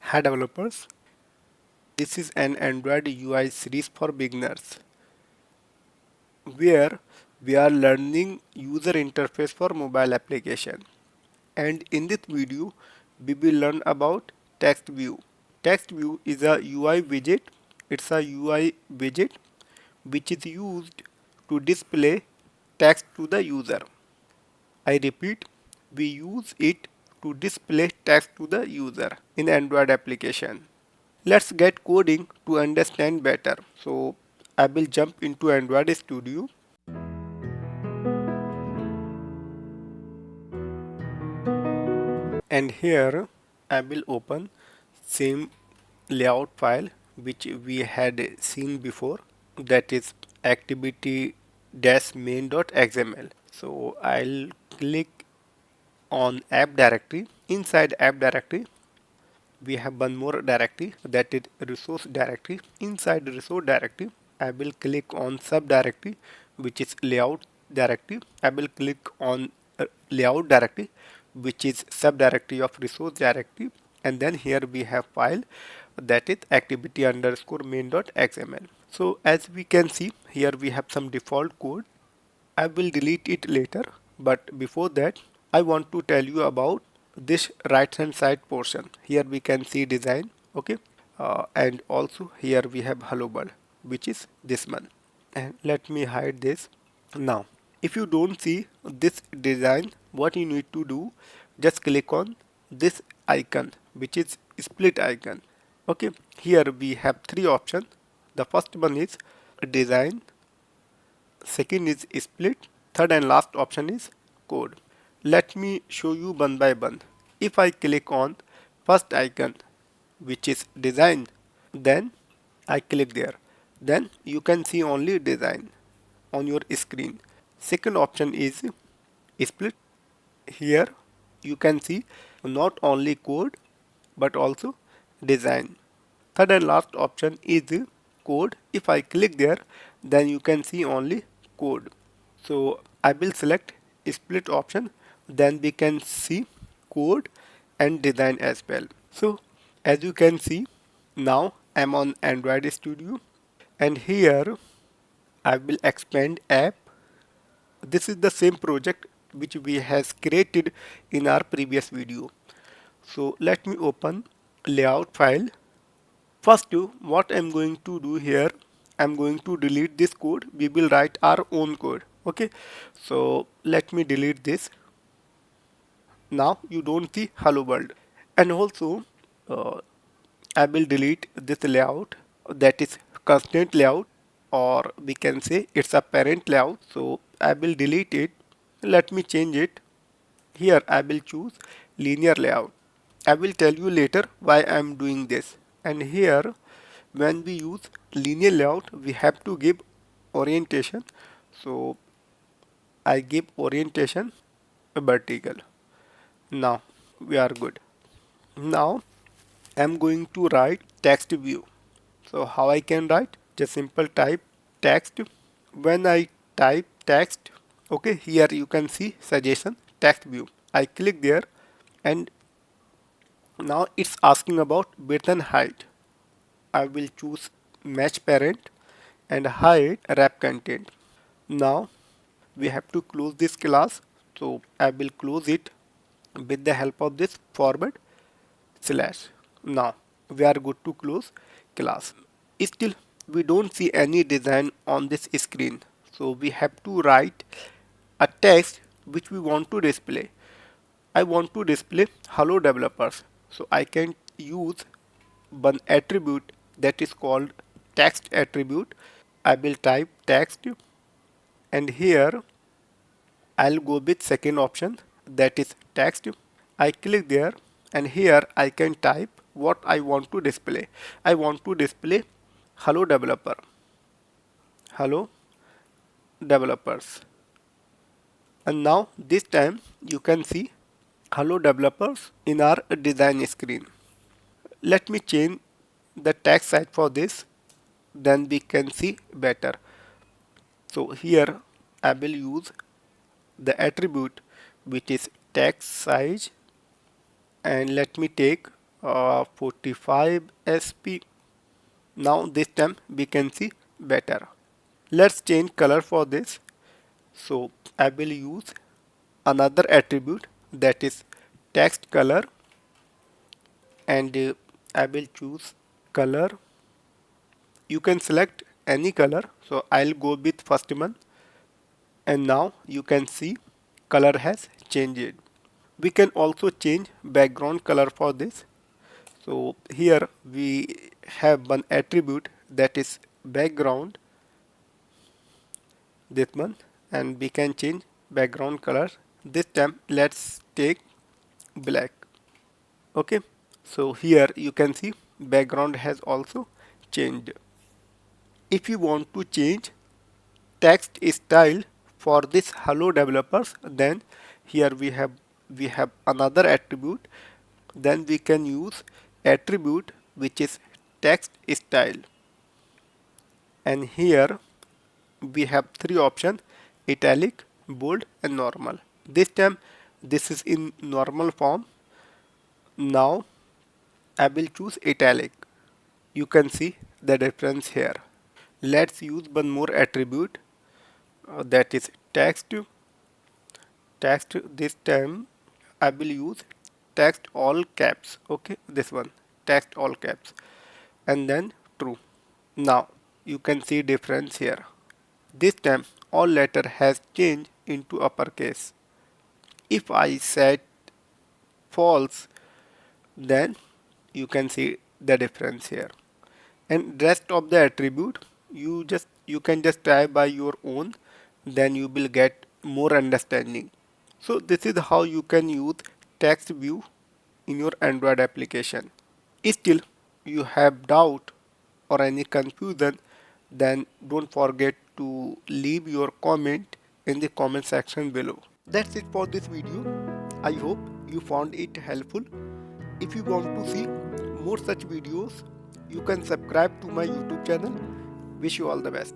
Hi developers, this is an Android UI series for beginners where we are learning user interface for mobile application. And in this video, we will learn about TextView. TextView is a UI widget. It's a UI widget which is used to display text to the user. I repeat, we use it to display text to the user in Android application. Let's get coding to understand better. So I will jump into Android Studio and here I will open same layout file which we had seen before, that is activity-main.xml. So I'll click on app directory. Inside app directory we have one more directory, that is resource directory. Inside resource directory I will click on subdirectory which is layout directory. I will click on layout directory which is subdirectory of resource directory, and then here we have file that is activity_main.xml. So as we can see here we have some default code. I will delete it later, but before that I want to tell you about this right hand side portion. Here we can see design, okay, and also here we have hello world, which is this one. And let me hide this. Now if you don't see this design, what you need to do, just click on this icon which is split icon. Okay, here we have three options. The first one is design, second is split, third and last option is code. Let me show you one by one. If I click on first icon which is design, then I click there, then you can see only design on your screen. Second option is split. Here you can see not only code but also design. Third and last option is code. If I click there, then you can see only code. So I will select split option, then we can see code and design as well. So as you can see, now I'm on Android Studio and here I will expand app. This is the same project which we has created in our previous video. So let me open layout file. First, what I'm going to do here, I'm going to delete this code. We will write our own code. Okay, so let me delete this. Now you don't see hello world, and also uh, I will delete this layout, that is constant layout, or we can say it's a parent layout. So I will delete it. Let me change it. Here I will choose linear layout. I will tell you later why I am doing this. And here when we use linear layout we have to give orientation. So I give orientation vertical. Now we are good. Now I'm going to write text view. So how I can write? Just simple type text. When I type text, okay, here you can see suggestion text view. I click there and now it's asking about width and height. I will choose match parent and hide wrap content. Now we have to close this class, so I will close it with the help of this forward slash. Now we are good to close class. Still we don't see any design on this screen, so we have to write a text which we want to display. I want to display hello developers, so I can use one attribute that is called text attribute. I will type text and here I'll go with second option, that is text. I click there and here I can type what I want to display. I want to display hello developer, hello developers, and now this time you can see hello developers in our design screen. Let me change the text size for this, then we can see better. So here I will use the attribute which is text size, and let me take 45 sp. Now this time we can see better. Let's change color for this. So I will use another attribute, that is text color, and I will choose color. You can select any color, so I'll go with first one, and now you can see color has changed. We can also change background color for this. So here we have one attribute, that is background, this one, and we can change background color. This time let's take black. Okay, so here you can see background has also changed. If you want to change text style for this hello developers, then here we have another attribute. Then we can use attribute which is text style, and here we have three options: italic, bold, and normal. This time this is in normal form. Now I will choose italic. You can see the difference here. Let's use one more attribute, that is text. Text, this time I will use text all caps. Okay, this one, text all caps, and then true. Now you can see difference here. This time all letter has changed into uppercase. If I set false, then you can see the difference here. And rest of the attribute you can just try by your own, then you will get more understanding. So this is how you can use TextView in your Android application. If still you have doubt or any confusion, then don't forget to leave your comment in the comment section below. That's it for this video. I hope you found it helpful. If you want to see more such videos, you can subscribe to my YouTube channel. Wish you all the best.